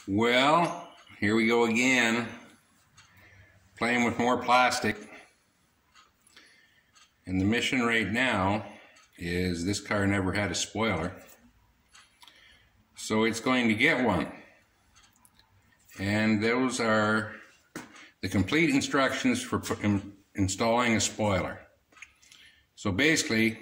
Well, here we go again, playing with more plastic. And the mission right now is this car never had a spoiler, so it's going to get one. And those are the complete instructions for installing a spoiler. So basically,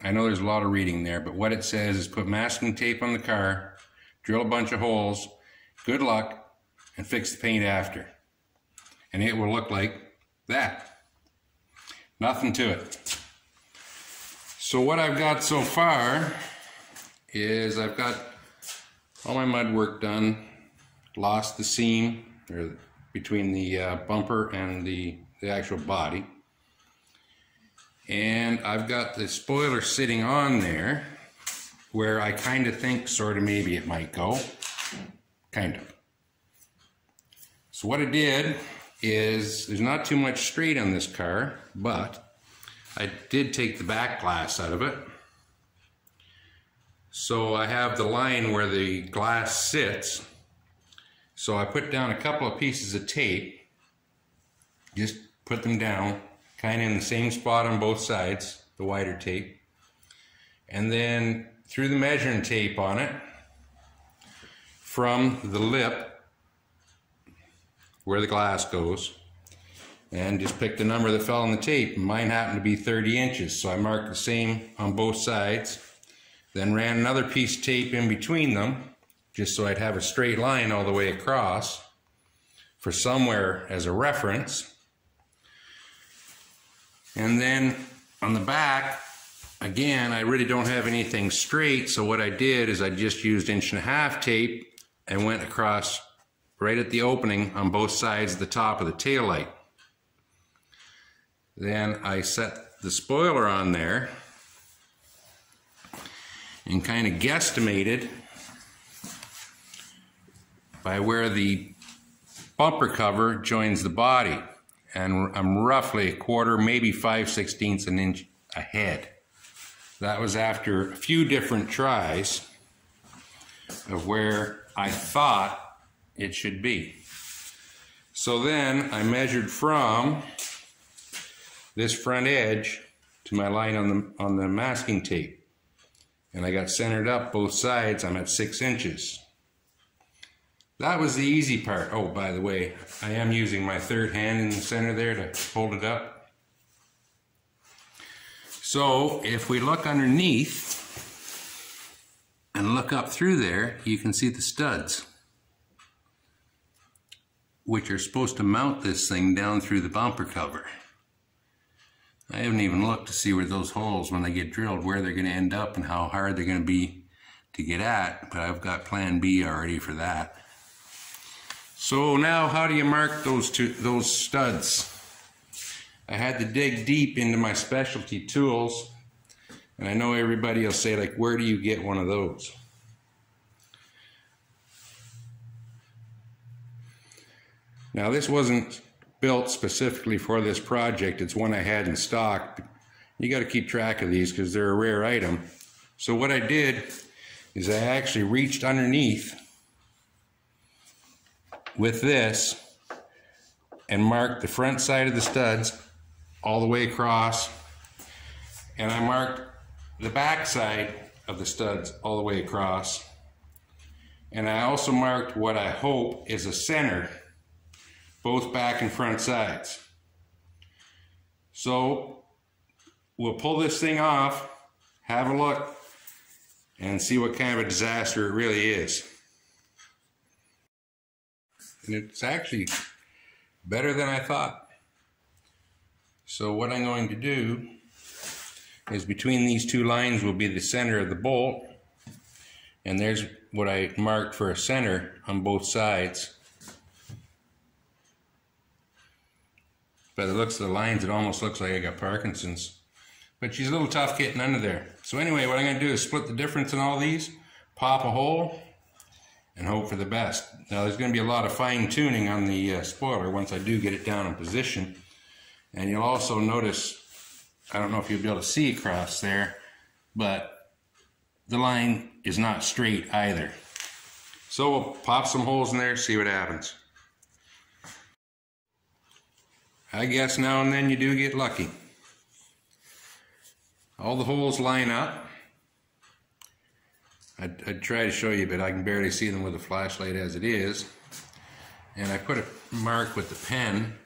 I know there's a lot of reading there, but what it says is put masking tape on the car, drill a bunch of holes, good luck, and fix the paint after. And it will look like that. Nothing to it. So what I've got so far is I've got all my mud work done, lost the seam between the bumper and the actual body. And I've got the spoiler sitting on there where I kind of think sort of maybe it might go. Kind of. So what I did is, there's not too much straight on this car, but I did take the back glass out of it. So I have the line where the glass sits. So I put down a couple of pieces of tape, just put them down, kind of in the same spot on both sides, the wider tape. And then threw the measuring tape on it from the lip where the glass goes, and just picked the number that fell on the tape. Mine happened to be 30 inches, so I marked the same on both sides, then ran another piece of tape in between them, just so I'd have a straight line all the way across for somewhere as a reference. And then on the back, again, I really don't have anything straight, so what I did is I just used 1.5" tape and went across right at the opening on both sides of the top of the taillight. Then I set the spoiler on there and kind of guesstimated by where the bumper cover joins the body. And I'm roughly a quarter, maybe 5/16 an inch ahead. That was after a few different tries of where I thought it should be. So then I measured from this front edge to my line on the masking tape, and I got centered up both sides. I'm at 6 inches. That was the easy part. Oh, by the way, I am using my third hand in the center there to hold it up. So if we look underneath and look up through there, you can see the studs, which are supposed to mount this thing down through the bumper cover. I haven't even looked to see where those holes, when they get drilled, where they're going to end up and how hard they're going to be to get at, but I've got plan B already for that. So now, how do you mark those studs? I had to dig deep into my specialty tools, and I know everybody will say, like, where do you get one of those? Now, this wasn't built specifically for this project. It's one I had in stock. You got to keep track of these because they're a rare item. So what I did is I actually reached underneath with this and marked the front side of the studs all the way across, and I marked the back side of the studs all the way across, and I also marked what I hope is a center, both back and front sides. So we'll pull this thing off, have a look, and see what kind of a disaster it really is. And it's actually better than I thought. So what I'm going to do is, between these two lines will be the center of the bolt, and there's what I marked for a center on both sides. By the looks of the lines, it almost looks like I got Parkinson's. But she's a little tough getting under there. So anyway, what I'm going to do is split the difference in all these, pop a hole, and hope for the best. Now, there's going to be a lot of fine tuning on the spoiler once I do get it down in position. And you'll also notice, I don't know if you'll be able to see across there, but the line is not straight either. So we'll pop some holes in there, see what happens. I guess now and then you do get lucky. All the holes line up. I'd try to show you, but I can barely see them with a flashlight as it is. And I put a mark with the pen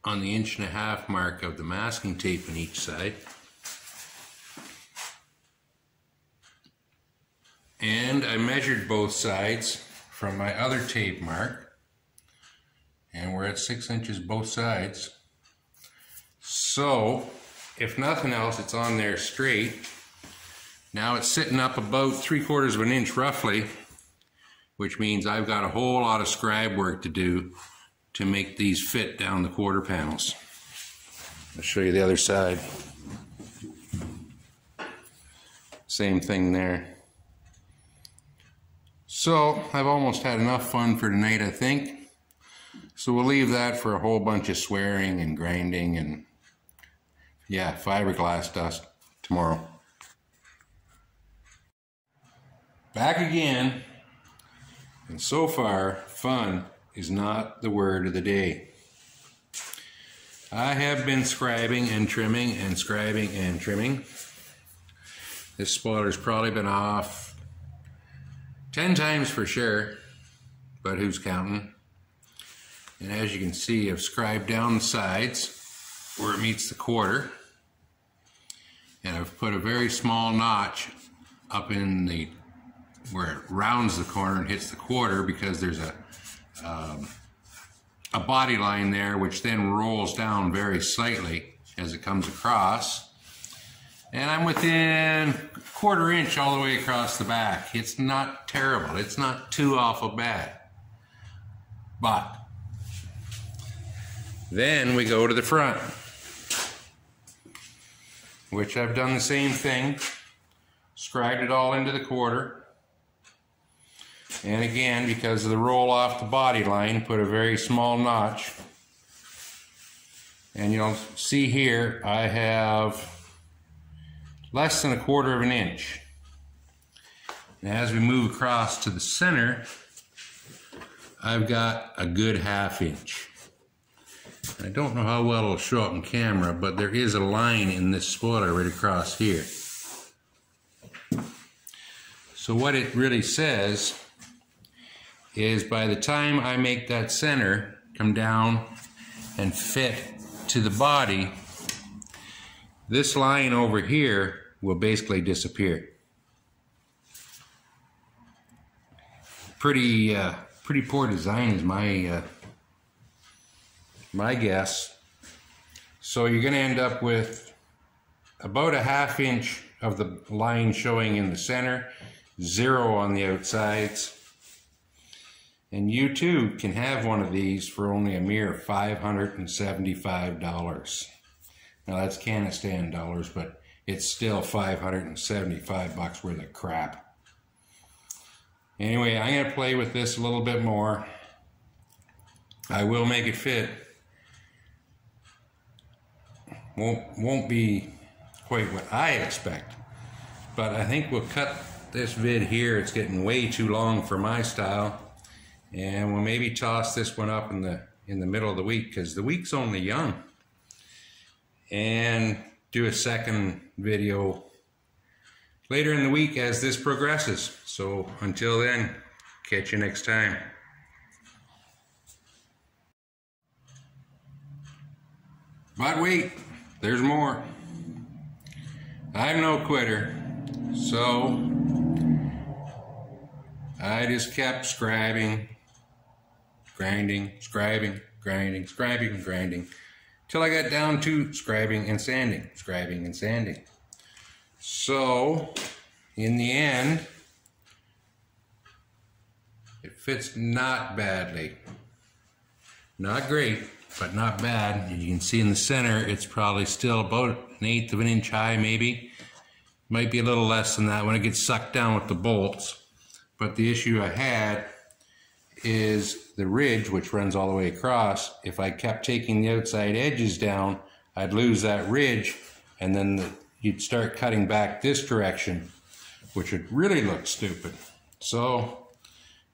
on the 1.5 inch mark of the masking tape on each side. And I measured both sides from my other tape mark, and we're at 6 inches both sides. So if nothing else, it's on there straight. Now it's sitting up about 3/4 inch roughly, which means I've got a whole lot of scribe work to do to make these fit down the quarter panels. I'll show you the other side. Same thing there. So I've almost had enough fun for tonight, I think. So we'll leave that for a whole bunch of swearing and grinding and, yeah, fiberglass dust tomorrow. Back again, and so far, fun is not the word of the day. I have been scribing and trimming and scribing and trimming. This spoiler's probably been off 10 times for sure, but who's counting? And as you can see, I've scribed down the sides where it meets the quarter, and I've put a very small notch up in the where it rounds the corner and hits the quarter, because there's a body line there which then rolls down very slightly as it comes across. And I'm within 1/4 inch all the way across the back. It's not terrible. It's not too awful bad. But then we go to the front, which I've done the same thing. Scribed it all into the quarter. And again, because of the roll off the body line, put a very small notch. And you'll see here, I have less than 1/4 inch. And as we move across to the center, I've got a good 1/2 inch. I don't know how well it'll show up in camera, but there is a line in this spoiler right across here. So what it really says is, by the time I make that center come down and fit to the body, this line over here will basically disappear. Pretty poor design is my guess. So you're going to end up with about a 1/2 inch of the line showing in the center, 0 on the outsides. And you too can have one of these for only a mere $575. Now that's Canistan dollars, but it's still $575 worth of crap. Anyway, I'm going to play with this a little bit more. I will make it fit. Won't be quite what I expect, but I think we'll cut this vid here. It's getting way too long for my style. And we'll maybe toss this one up in the middle of the week, because the week's only young. And do a second video later in the week as this progresses. So until then, catch you next time. But wait, there's more. I'm no quitter, so I just kept scribing, grinding, scribing, grinding, scribing, and grinding, till I got down to scribing and sanding, scribing and sanding. So, in the end, it fits not badly. Not great, but not bad. You can see in the center, it's probably still about 1/8 inch high, maybe. Might be a little less than that when it gets sucked down with the bolts. But the issue I had is the ridge, which runs all the way across. If I kept taking the outside edges down, I'd lose that ridge, and then you'd start cutting back this direction, which would really look stupid. So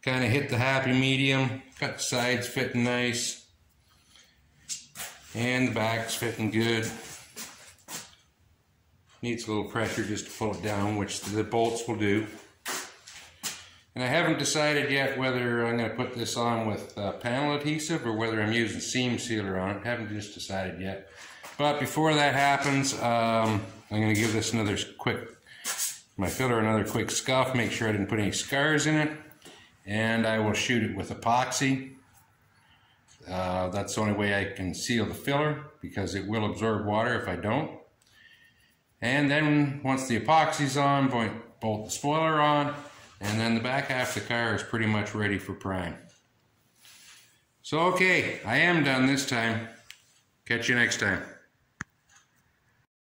kind of hit the happy medium. Got the sides fitting nice. And the back's fitting good. Needs a little pressure just to pull it down, which the bolts will do. And I haven't decided yet whether I'm going to put this on with panel adhesive or whether I'm using seam sealer on it. Haven't just decided yet. But before that happens, I'm going to give this my filler another quick scuff, make sure I didn't put any scars in it. And I will shoot it with epoxy. That's the only way I can seal the filler, because it will absorb water if I don't. And then once the epoxy's on, bolt the spoiler on, and then the back half of the car is pretty much ready for prime. So okay, I am done this time. Catch you next time.